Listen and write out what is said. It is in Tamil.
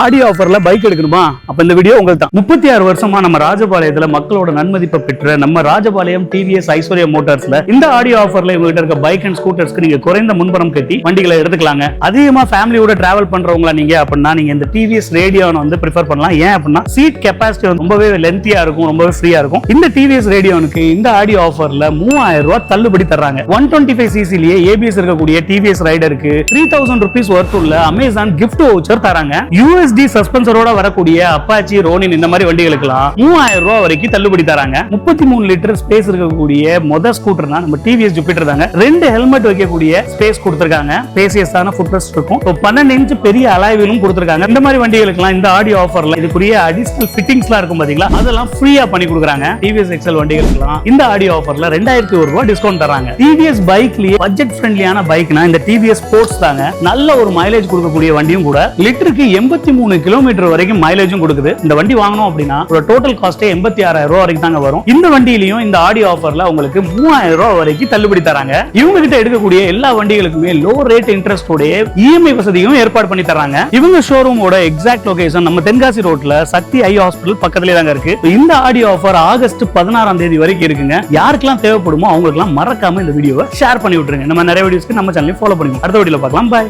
ஆடியோ ஆஃபர்ல பைக் எடுக்கணுமா? அப்ப இந்த வீடியோ உங்களுக்கு தான். 36 வருஷமா நம்ம ராஜபாளையத்துல மக்களோட நன்மதிப்பை பெற்ற நம்ம ராஜபாளையம் டிவிஎஸ் ஐஸ்வர்யா மோட்டார்ஸ்ல இந்த ஆடியோ ஆஃபர்ல இவங்க இருக்க பைக் அண்ட் ஸ்கூட்டர்ஸ்க்கு நீங்க குறைந்த முன்பணம் கட்டி வண்டிகளை எடுத்துக்கலாங்க. அதிகமா ஃபேமிலியோட டிராவல் பண்றவங்களா நீங்க அப்படின்னா நீங்க இந்த டிவிஎஸ் ரேடியோனை வந்து ப்ரிஃபர் பண்ணலாம். ஏன் அப்படின்னா சீட் கெப்பாசிட்டி ரொம்பவே லென்த்தியா இருக்கும், ரொம்பவே ஃப்ரீயா இருக்கும். இந்த டிவிஎஸ் ரேடியோனுக்கு இந்த ஆடியோ ஆஃபர்ல 3000 ரூபாய் தள்ளுபடி தர்றாங்க. 125 சிசிலேயே ஏபிஎஸ் இருக்கக்கூடிய டிவிஎஸ் ரைடருக்கு 3000 rupees worth உள்ள அமேசான் கிஃப்ட் வவுச்சர் தராங்க. யூஎஸ்டி சஸ்பென்சரோட வரக்கூடிய அப்பாச்சி, ரோனின் இந்த மாதிரி வண்டிகளுக்கெல்லாம் 3000 ரூபாய் வரைக்கும் தள்ளுபடி தராங்க. 33 லிட்டர் ஸ்பேஸ் இருக்கக்கூடிய மொத ஸ்கூட்டர்னா நம்ம டிவிஎஸ் ஜூபிட்டர் தாங்க. 2 ஹெல்மெட் வைக்கக்கூடிய ஸ்பேஸ் கொடுத்திருக்காங்க. ஸ்பேசியஸான ஃபுட்ரெஸ்ட் இருக்கும். 12 இன்ச் பெரிய அலாய் வீலும் கொடுத்திருக்காங்க. இந்த மாதிரி வண்டிகளுக்கெல்லாம் இந்த ஆடியோ ஆஃபர்ல இதுக்குரிய அடிஷனல் ஃபிட்டிங்ஸ்லாம் இருக்கும் பாத்தீங்களா, அதெல்லாம் ஃப்ரீயா பண்ணி கொடுக்குறாங்க. டிவிஎஸ் எக்ஸல் வண்டிகளுக்கெல்லாம் இந்த ஆடியோ ஆஃபர்ல 2001 ரூபாய் டிஸ்கவுண்ட் தராங்க. டிவிஎஸ் பைக்லயே பட்ஜெட் ஃப்ரெண்ட்லியான பைக்னா இந்த டிவிஎஸ் ஸ்போர்ட்ஸ் தாங்க. நல்ல ஒரு மைலேஜ் கொடுக்கக்கூடிய வண்டியும் கூட. லிட்டருக்கு 83 கிலோமீட்டர் வரைக்கும் மைலேஜும் கொடுக்குது. இந்த வண்டி வாங்கணும் அப்படின்னா ஒரு டோட்டல் காஸ்டே 86,000 ரூபாய் வரைக்கும் தாங்க வரும். இந்த வண்டியிலையும் இந்த ஆடியோ ஆஃபர்ல உங்களுக்கு 3000 ரூபாய் வரைக்கும் தள்ளுபடி தராங்க. இவங்க கிட்ட எடுக்கக்கூடிய எல்லா வண்டிகளுக்குமே லோ ரேட் இன்ட்ரெஸ்ட் உடைய இஎம்ஐ வசதியும் ஏற்பாடு பண்ணி தராங்க. இவங்க ஷோரூமோட எக்ஸாக்ட் லொகேஷன் நம்ம தென்காசி ரோட்ல சக்தி ஐ ஹாஸ்பிடல் பக்கத்துலயே தாங்க இருக்கு. இந்த ஆடியோ ஆஃபர் ஆகஸ்ட் 16ஆம் தேதி வரைக்கும் இருக்குங்க. யாருக்கெல்லாம் தேவைப்படுமோ அவங்களுக்கெல்லாம் மறக்காம இந்த வீடியோவை ஷேர் பண்ணி விட்டுருங்க. நம்ம நிறைய வீடியோஸ்க்கு நம்ம சேனலை ஃபாலோ பண்ணுங்க. அடுத்த வீடியோல பார்க்கலாம். பாய்.